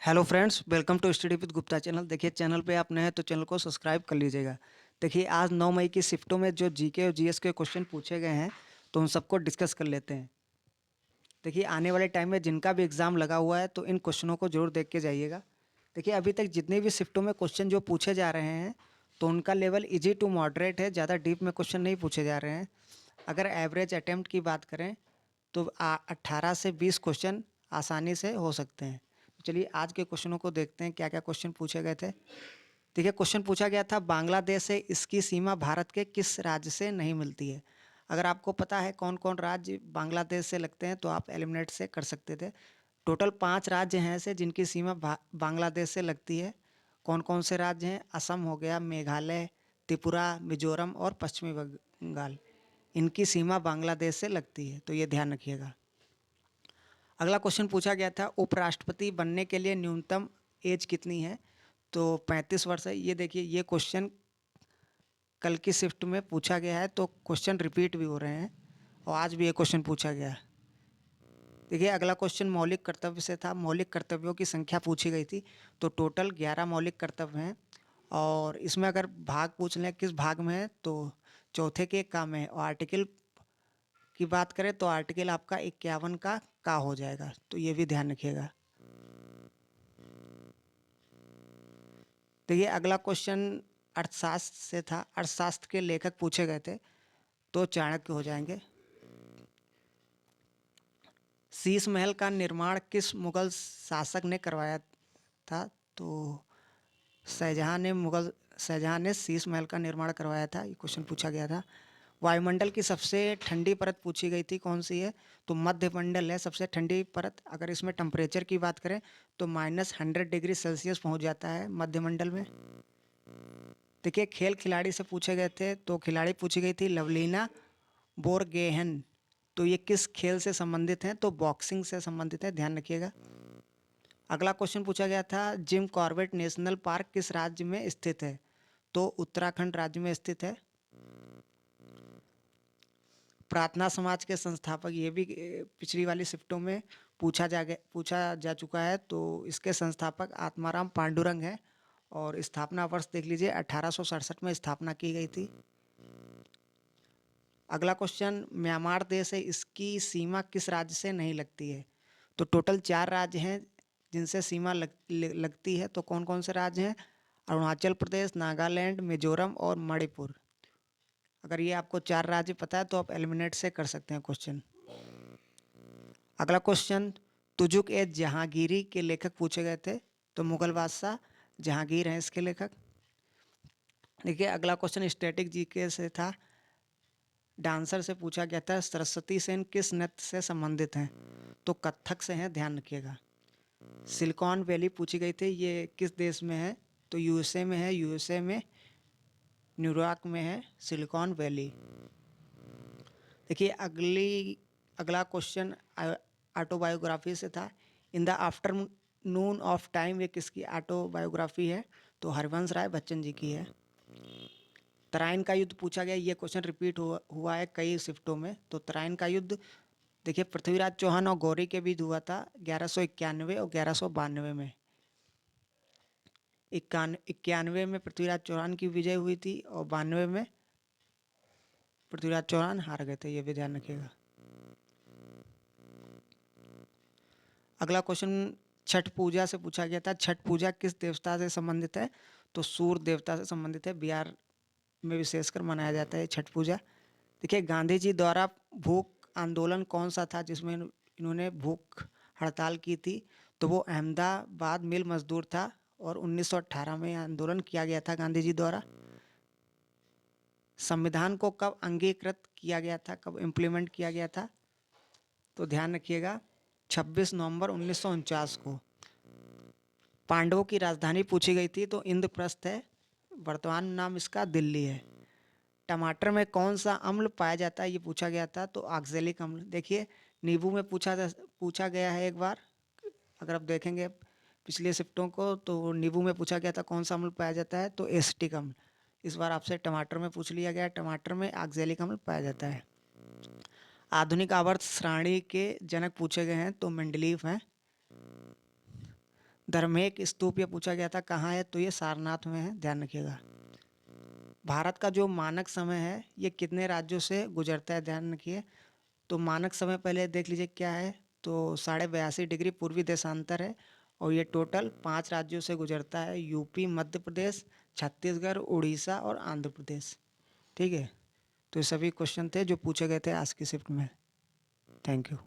Hello friends, welcome to study with Gupta channel. देखिए, channel पे आप नए हैं तो चैनल को सब्सक्राइब कर लीजिएगा। देखिए, आज 9 मई की शिफ्टों में जो जीके और जीएस के क्वेश्चन पूछे गए हैं तो उन सबको डिस्कस कर लेते हैं। देखिए, आने वाले टाइम में जिनका भी एग्ज़ाम लगा हुआ है तो इन क्वेश्चनों को जरूर देख के जाइएगा। देखिए, अभी तक जितने भी शिफ्टों में क्वेश्चन जो पूछे जा रहे हैं तो उनका लेवल इजी टू मॉडरेट है, ज़्यादा डीप में क्वेश्चन नहीं पूछे जा रहे हैं। अगर एवरेज अटैम्प्ट की बात करें तो 18 से 20 क्वेश्चन आसानी से हो सकते हैं। तो चलिए आज के क्वेश्चनों को देखते हैं, क्या क्या क्वेश्चन पूछे गए थे। देखिए, क्वेश्चन पूछा गया था बांग्लादेश से इसकी सीमा भारत के किस राज्य से नहीं मिलती है। अगर आपको पता है कौन कौन राज्य बांग्लादेश से लगते हैं तो आप एलिमिनेट से कर सकते थे। टोटल 5 राज्य हैं ऐसे जिनकी सीमा बांग्लादेश से लगती है। कौन कौन से राज्य हैं? असम हो गया, मेघालय, त्रिपुरा, मिजोरम और पश्चिमी बंगाल। इनकी सीमा बांग्लादेश से लगती है, तो ये ध्यान रखिएगा। अगला क्वेश्चन पूछा गया था उपराष्ट्रपति बनने के लिए न्यूनतम एज कितनी है? तो 35 वर्ष है। ये देखिए, ये क्वेश्चन कल की शिफ्ट में पूछा गया है तो क्वेश्चन रिपीट भी हो रहे हैं और आज भी ये क्वेश्चन पूछा गया है। देखिए, अगला क्वेश्चन मौलिक कर्तव्य से था। मौलिक कर्तव्यों की संख्या पूछी गई थी। तो टोटल 11 मौलिक कर्तव्य हैं और इसमें अगर भाग पूछ लें किस भाग में है तो चौथे के का में है। और आर्टिकल की बात करें तो आर्टिकल आपका 51 का हो जाएगा, तो ये भी ध्यान रखिएगा। देखिए, अगला क्वेश्चन अर्थशास्त्र से था। अर्थशास्त्र के लेखक पूछे गए थे तो चाणक्य हो जाएंगे। शीश महल का निर्माण किस मुगल शासक ने करवाया था? तो शाहजहां ने शीश महल का निर्माण करवाया था। ये क्वेश्चन पूछा गया था। वायुमंडल की सबसे ठंडी परत पूछी गई थी, कौन सी है? तो मध्य मंडल है सबसे ठंडी परत। अगर इसमें टेम्परेचर की बात करें तो -100 डिग्री सेल्सियस पहुंच जाता है मध्य मंडल में। देखिए, खेल खिलाड़ी से पूछे गए थे तो खिलाड़ी पूछी गई थी लवलीना बोरगेहन। तो ये किस खेल से संबंधित हैं? तो बॉक्सिंग से संबंधित है, ध्यान रखिएगा। अगला क्वेश्चन पूछा गया था जिम कॉर्बेट नेशनल पार्क किस राज्य में स्थित है? तो उत्तराखंड राज्य में स्थित है। प्रार्थना समाज के संस्थापक, ये भी पिछली वाली शिफ्टों में पूछा जा चुका है। तो इसके संस्थापक आत्माराम पांडुरंग है और स्थापना वर्ष देख लीजिए 1867 में स्थापना की गई थी। अगला क्वेश्चन म्यांमार देश है, इसकी सीमा किस राज्य से नहीं लगती है? तो टोटल 4 राज्य हैं जिनसे सीमा लगती है। तो कौन कौन से राज्य हैं? अरुणाचल प्रदेश, नागालैंड, मिजोरम और मणिपुर। अगर ये आपको 4 राज्य पता है तो आप एलिमिनेट से कर सकते हैं क्वेश्चन। अगला क्वेश्चन तुजुक ए जहांगीरी के लेखक पूछे गए थे। तो मुगल बादशाह जहांगीर हैं इसके लेखक। देखिए, अगला क्वेश्चन स्टैटिक जीके से था। डांसर से पूछा गया था सरस्वती सेन किस नृत्य से संबंधित हैं? तो कथक से हैं, ध्यान रखिएगा। सिलिकॉन वैली पूछी गई थी, ये किस देश में है? तो यूएसए में है। यूएसए में न्यूयॉर्क में है सिलिकॉन वैली। देखिए, अगला क्वेश्चन ऑटोबायोग्राफी से था। In the afternoon of time, ये किसकी ऑटोबायोग्राफी है? तो हरिवंश राय बच्चन जी की है। तराइन का युद्ध पूछा गया। ये क्वेश्चन रिपीट हुआ है कई शिफ्टों में। तो तराइन का युद्ध देखिए पृथ्वीराज चौहान और गौरी के बीच हुआ था 1191 और 1192 में। 91 में पृथ्वीराज चौहान की विजय हुई थी और 92 में पृथ्वीराज चौहान हार गए थे, ये भी ध्यान रखिएगा। अगला क्वेश्चन छठ पूजा से पूछा गया था। छठ पूजा किस देवता से संबंधित है? तो सूर्य देवता से संबंधित है। बिहार में विशेषकर मनाया जाता है छठ पूजा। देखिए, गांधी जी द्वारा भूख आंदोलन कौन सा था जिसमें इन्होंने भूख हड़ताल की थी? तो वो अहमदाबाद मिल मजदूर था और 1918 में आंदोलन किया गया था गांधी जी द्वारा। संविधान को कब अंगीकृत किया गया था, कब इम्प्लीमेंट किया गया था? तो ध्यान रखिएगा 26 नवंबर 1949 को। पांडवों की राजधानी पूछी गई थी तो इंद्रप्रस्थ है, वर्तमान नाम इसका दिल्ली है। टमाटर में कौन सा अम्ल पाया जाता है, ये पूछा गया था। तो ऑक्जेलिक अम्ल। देखिए, नींबू में पूछा गया है एक बार। अगर आप देखेंगे पिछले शिफ्टों को तो नींबू में पूछा गया था कौन सा अम्ल पाया जाता है, तो एसिटिक अम्ल। इस बार आपसे टमाटर में पूछ लिया गया, टमाटर में ऑक्जेलिक अम्ल पाया जाता है। आधुनिक आवर्त सारणी के जनक पूछे गए हैं तो मेंडलीव हैं। धर्मेक स्तूप ये पूछा गया था कहाँ है, तो ये सारनाथ में है, ध्यान रखिएगा। भारत का जो मानक समय है ये कितने राज्यों से गुजरता है, ध्यान रखिए। तो मानक समय पहले देख लीजिए क्या है, तो 82.5 डिग्री पूर्वी देशांतर है, और ये टोटल 5 राज्यों से गुजरता है, यूपी, मध्य प्रदेश, छत्तीसगढ़, उड़ीसा और आंध्र प्रदेश। ठीक है, तो ये सभी क्वेश्चन थे जो पूछे गए थे आज की शिफ्ट में। Thank you.